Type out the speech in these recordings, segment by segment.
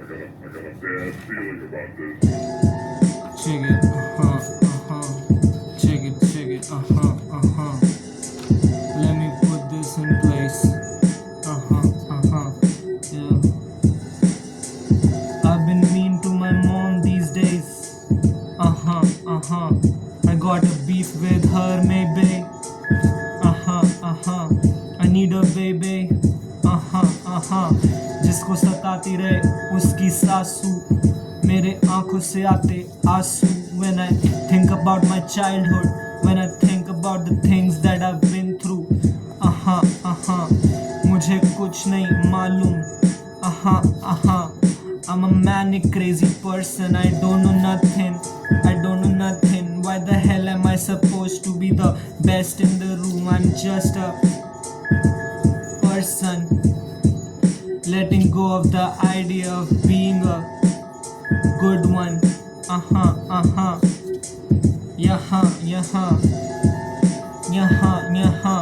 got a bad feeling about this. Check it, check it, Let me put this in place. Yeah. I've been mean to my mom these days. I got a beef with her, maybe. I need a baby. जिसको सताती रहे उसकी सासू, मेरे आंखों से आते आंसू. When I think about my childhood, when I think about the things that I've been through. मुझे कुछ नहीं मालूम. I'm a manic crazy person. I don't know nothing. Why the hell am I supposed to be the best in the room? I'm just a person letting go of the idea of being a good one. यहाँ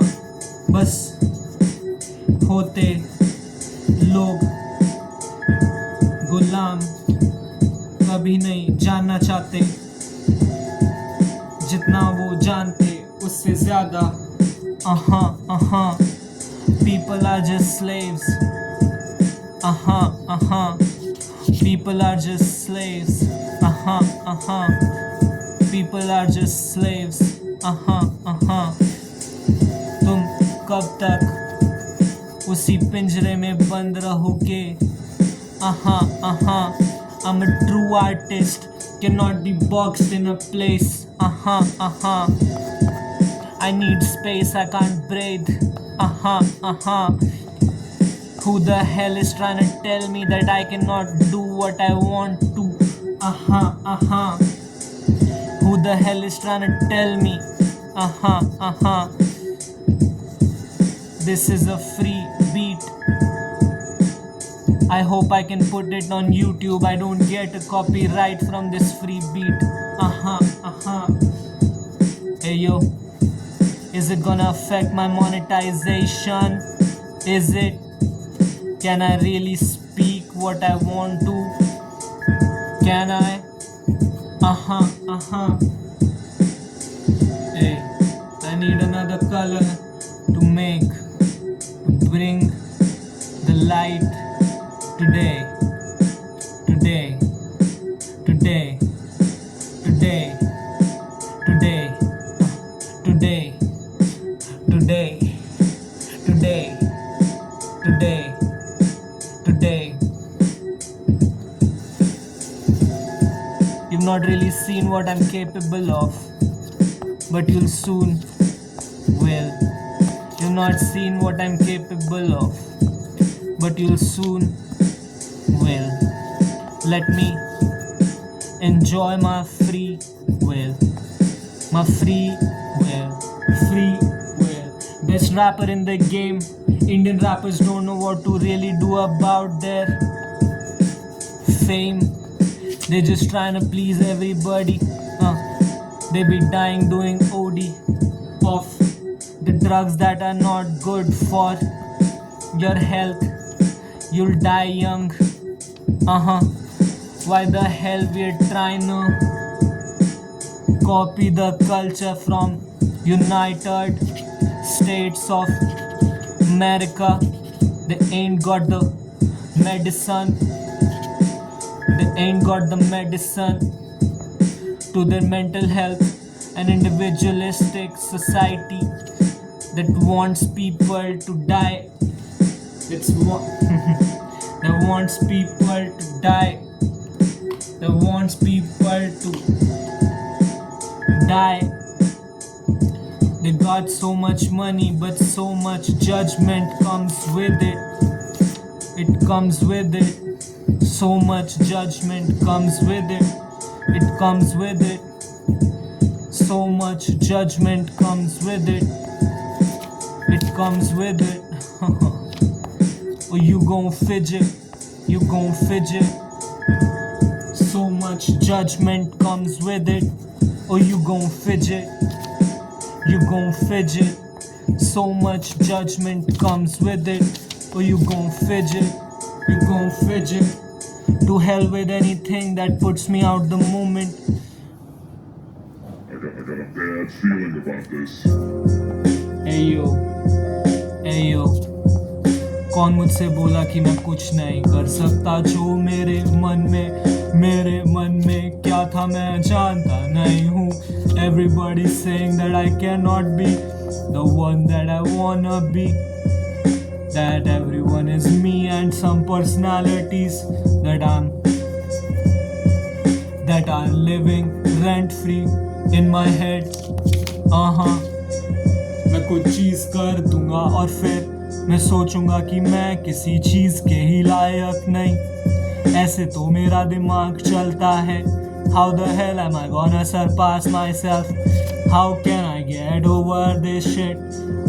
बस होते लोग गुलाम, कभी नहीं जानना चाहते जितना वो जानते उससे ज्यादा. People are just slaves. People are just slaves. People are just slaves. तुम कब तक उसी पिंजरे में बंद रहोगे? I'm a true artist, cannot be boxed in a place. I need space, I can't breathe. Who the hell is trying to tell me that I cannot do what I want to? Who the hell is trying to tell me? This is a free beat. I hope I can put it on YouTube. I don't get a copyright from this free beat. Hey yo, is it gonna affect my monetization? Is it? Can I really speak what I want to? Can I? Hey, I need another color to bring the light today. You've not really seen what I'm capable of, but you'll soon will. You've not seen what I'm capable of, but you'll soon will. Let me enjoy my free will. My free will. Free will. Best rapper in the game. Indian rappers don't know what to really do about their fame. They just trying to please everybody. They be dying doing OD of the drugs that are not good for your health. You'll die young. Why the hell we're trying to copy the culture from United States of America? They ain't got the medicine. They ain't got the medicine to their mental health. An individualistic society that wants people to die. That wants people to die. That wants people to die. They got so much money, but so much judgment comes with it. It comes with it. So much judgment comes with it. It comes with it. So much judgment comes with it. It comes with it. Or you gon' fidget. You gon' fidget. So much judgment comes with it. Or you gon' fidget. You gon' fidget. So much judgment comes with it. Or you gon' fidget. You gon' fidget. To hell with anything that puts me out the moment. I got a bad feeling about this. Ayo, कौन मुझसे बोला कि मैं कुछ नहीं कर सकता? जो मेरे मन में क्या था मैं जानता नहीं हूँ. Everybody saying that I cannot be the one that I wanna be. That everyone is me and some personalities that are living rent free in my head. मैं कुछ चीज कर दूंगा और फिर मैं सोचूंगा कि मैं किसी चीज के ही लायक नहीं. ऐसे तो मेरा दिमाग चलता है. How the hell am I gonna surpass myself? How can I get over this shit?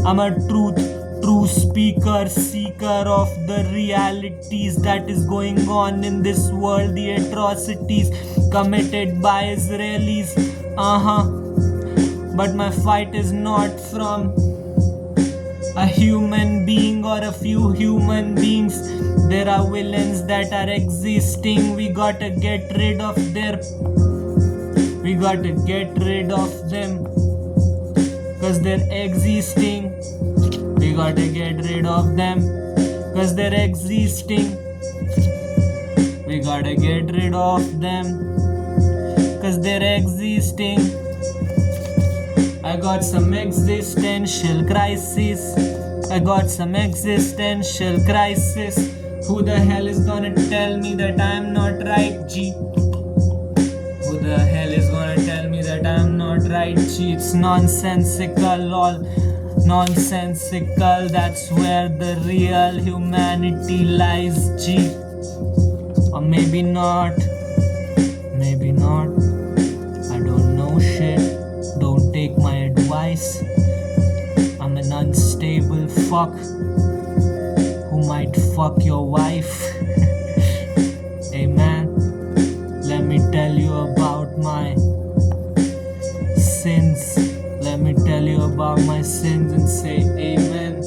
I'm a true speaker, seeker of the realities that is going on in this world, the atrocities committed by Israelis. But my fight is not from a human being or a few human beings. There are villains that are existing. We gotta get rid of them. Cause they're existing. We gotta get rid of them. Cause they're existing. We gotta get rid of them. Cause they're existing. I got some existential crisis. Who the hell is gonna tell me that I'm not right, G? Who the hell is gonna tell me that I'm not right, G? It's nonsensical, all nonsensical. That's where the real humanity lies, G. Or maybe not. I don't know shit. Don't take my advice. I'm an unstable fuck who might fuck your wife. Hey man, let me tell you about my sins. And say amen.